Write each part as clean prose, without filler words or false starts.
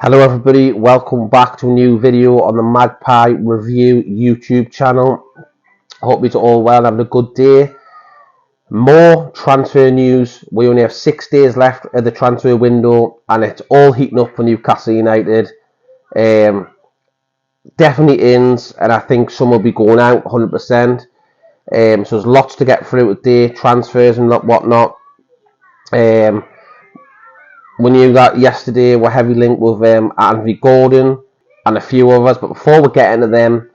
Hello everybody, welcome back to a new video on the Magpie Review YouTube channel. Hope you're all well, having a good day. More transfer news. We only have 6 days left of the transfer window and it's all heating up for Newcastle United. Definitely ins, and I think some will be going out 100%. So there's lots to get through today, transfers and whatnot. We knew that yesterday we're heavy linked with Anthony Gordon and a few others, but before we get into them,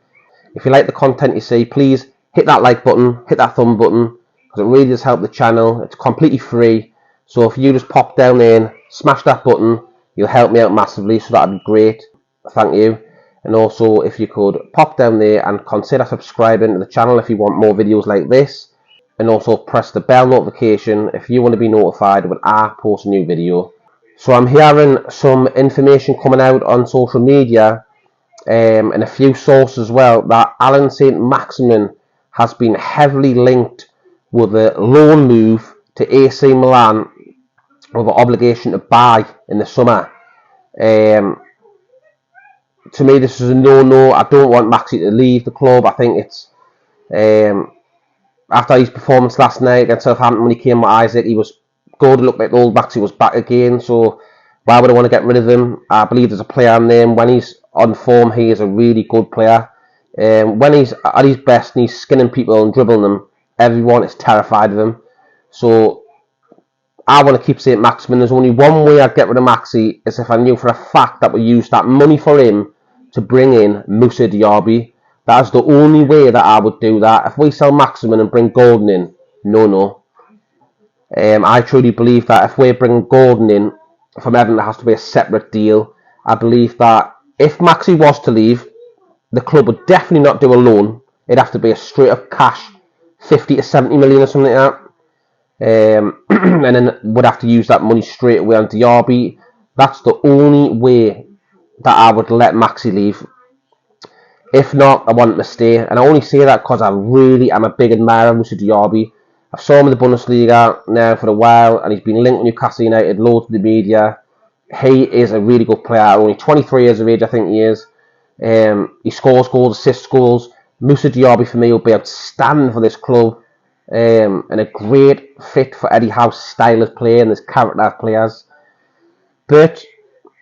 if you like the content you see, please hit that like button, hit that thumb button, because it really does help the channel. It's completely free, so if you just pop down there and smash that button, you'll help me out massively, so that'd be great. Thank you. And also, if you could pop down there and consider subscribing to the channel if you want more videos like this, and also press the bell notification if you want to be notified when I post a new video. So I'm hearing some information coming out on social media and a few sources as well that Alan St. Maximin has been heavily linked with a loan move to AC Milan with an obligation to buy in the summer. To me, this is a no-no. I don't want Maxi to leave the club. I think it's after his performance last night against Southampton when he came with Isaac, he was good. It looked like old Maxi was back again, so why would I want to get rid of him? I believe there's a player in there. When he's on form, he is a really good player. When he's at his best and he's skinning people and dribbling them, everyone is terrified of him. So I want to keep St. Maximin. There's only one way I'd get rid of Maxi, is if I knew for a fact that we used that money for him to bring in Moussa Diaby. That is the only way that I would do that. If we sell Maximin and bring Gordon in, no. I truly believe that if we're bringing Gordon in from Everton, there has to be a separate deal. I believe that if Maxi was to leave, the club would definitely not do a loan. It'd have to be a straight up cash 50 to 70 million or something like that. And then would have to use that money straight away on Diaby. That's the only way that I would let Maxi leave. If not, I want him to stay. And I only say that because I really am a big admirer of Moussa Diaby. I've saw him in the Bundesliga now for a while, and he's been linked with Newcastle United, loads of the media. He is a really good player, only 23 years of age, I think he is. He scores goals, assists goals. Moussa Diaby for me will be outstanding for this club, and a great fit for Eddie Howe's style of play and his character of players. But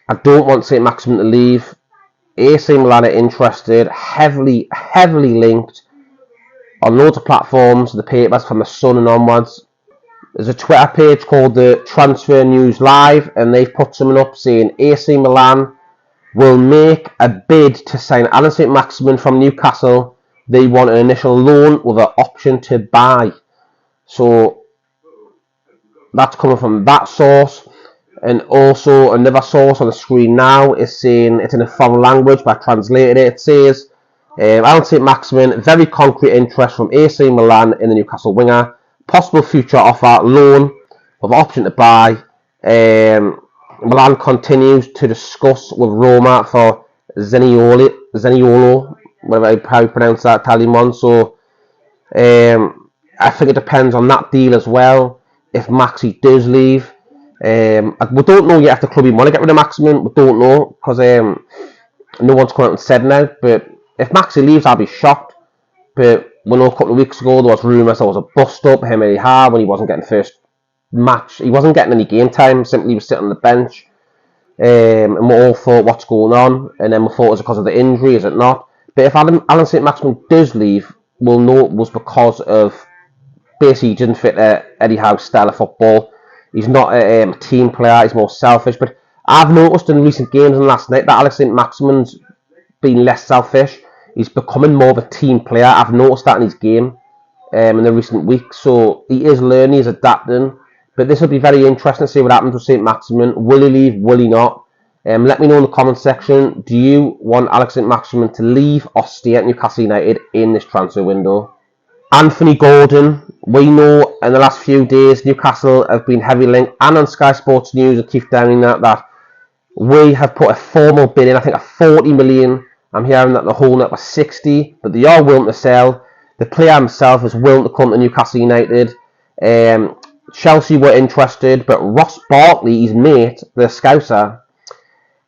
I don't want St. Maximin to leave. AC Milan are interested, heavily linked on loads of platforms, the papers from the Sun and onwards. There's a Twitter page called the Transfer News Live, and they've put something up saying AC Milan will make a bid to sign Alan St. Maximin from Newcastle. They want an initial loan with an option to buy. So that's coming from that source. And also another source on the screen now is saying, it's in a foreign language, but I translated it. It says, Alan St. Maximin, very concrete interest from AC Milan in the Newcastle winger. Possible future offer, loan with option to buy. Milan continues to discuss with Roma for Zaniolo, whatever how you pronounce that Italian one. So I think it depends on that deal as well. If Maxi does leave, we don't know yet if the club even want to get rid of Maximin. We don't know because no one's come out and said now. But if Maxi leaves, I'll be shocked. But we know a couple of weeks ago there was rumours there was a bust up him and Eddie when he wasn't getting first match. He wasn't getting any game time. Simply he was sitting on the bench. And we all thought, what's going on? And then we thought it was because of the injury. Is it not? But if Alan St. Maximin does leave, we'll know it was because of basically he didn't fit Eddie Howe's style of football. He's not a team player. He's more selfish. But I've noticed in recent games and last night that Alex St. Maximin's been less selfish. He's becoming more of a team player. I've noticed that in his game in the recent weeks. So he is learning, he's adapting. But this will be very interesting to see what happens with St. Maximin. Will he leave? Will he not? Let me know in the comment section. Do you want Alex St. Maximin to leave or stay at Newcastle United in this transfer window? Anthony Gordon. We know in the last few days Newcastle have been heavily linked, and on Sky Sports News and Keith Downing that we have put a formal bid in, I think a 40 million. I'm hearing that they're holding up a 60, but they are willing to sell. The player himself is willing to come to Newcastle United. Chelsea were interested, but Ross Barkley, his mate, the Scouser,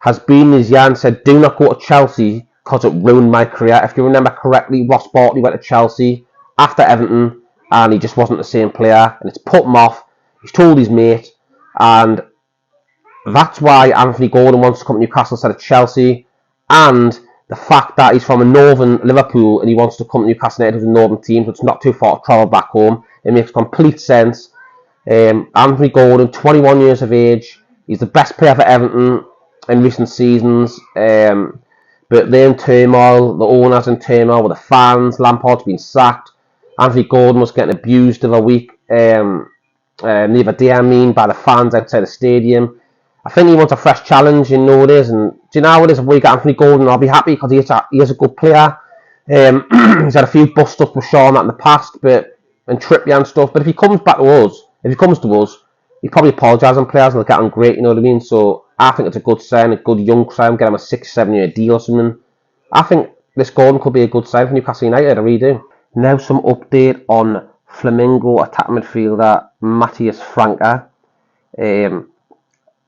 has been his year and said, do not go to Chelsea because it ruined my career. If you remember correctly, Ross Barkley went to Chelsea after Everton and he just wasn't the same player and it's put him off. He's told his mate, and that's why Anthony Gordon wants to come to Newcastle instead of Chelsea. And the fact that he's from a northern Liverpool and he wants to come to Newcastle United with a northern team, so it's not too far to travel back home. It makes complete sense. Anthony Gordon, 21 years of age. He's the best player for Everton in recent seasons. But they're in turmoil. The owner's in turmoil with the fans. Lampard's been sacked. Anthony Gordon was getting abused the other week. The other day, I mean, by the fans outside the stadium. I think he wants a fresh challenge, you know it is. And do you know how it is? If we get Anthony Gordon, I'll be happy because he is a good player. He's had a few bust ups with Sean in the past, and Trippier and stuff. But if he comes back to us, he'd probably apologise on players and they'll get on great, you know what I mean? So I think it's a good sign, a good young sign, get him a 6-7 year deal or something. I think this Gordon could be a good sign for Newcastle United, I really do. Now some update on Flamengo attack midfielder Matheus Franca.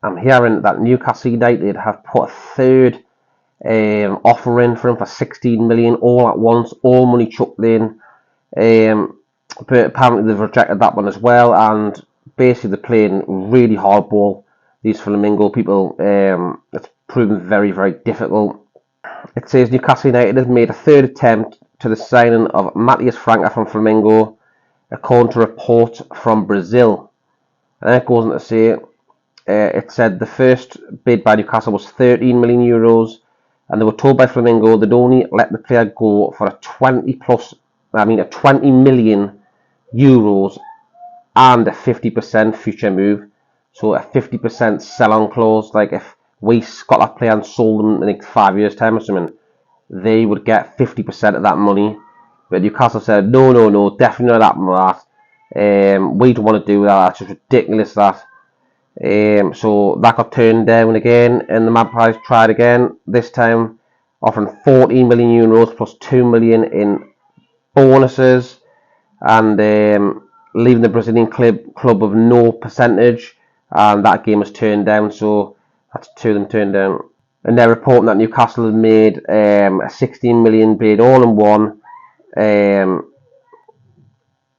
I'm hearing that Newcastle United have put a third offer in for him for 16 million all at once, all money chucked in. But apparently they've rejected that one as well, and basically they're playing really hardball. These Flamengo people, it's proven very, very difficult. It says Newcastle United have made a third attempt to the signing of Matheus Franca from Flamengo, according to reports from Brazil. And it goes on to say, it said the first bid by Newcastle was 13 million euros, and they were told by Flamengo they'd only let the player go for a 20 million euros and a 50% future move. So a 50% sell-on clause. Like if we got that player and sold them in like 5 years' time or something, they would get 50% of that money. But Newcastle said, no, definitely not that. We don't want to do that. That's just ridiculous. That. So that got turned down again, and the Magpies tried again. This time, offering 14 million euros plus 2 million in bonuses, and leaving the Brazilian club with no percentage. And that game was turned down. So that's two of them turned down. And they're reporting that Newcastle has made a 16 million bid all in one.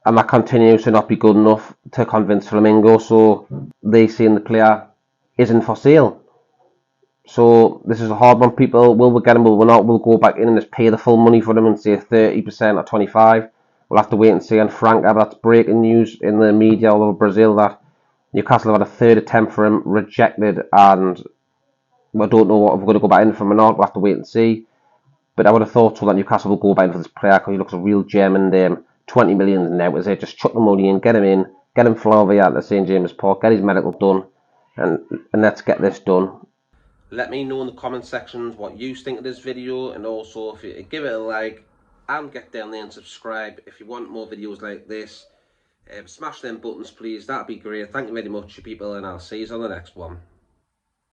And that continues to not be good enough to convince Flamengo, so they saying the player isn't for sale. So this is a hard one, people. Will we get him? Will we not? We'll go back in and just pay the full money for them and say 30% or 25%. We'll have to wait and see. And Franca, that's breaking news in the media all over Brazil that Newcastle have had a third attempt for him, rejected, and I don't know what if we're going to go back in for him or not. We'll have to wait and see. But I would have thought so that Newcastle will go back in for this player because he looks a real gem, and 20 million now is it. Just chuck the money in, get him flown over at the St James Park, get his medical done, and let's get this done. Let me know in the comment sections what you think of this video, and also if you give it a like and get down there and subscribe if you want more videos like this. Smash them buttons please, that'd be great. Thank you very much people, and I'll see you on the next one.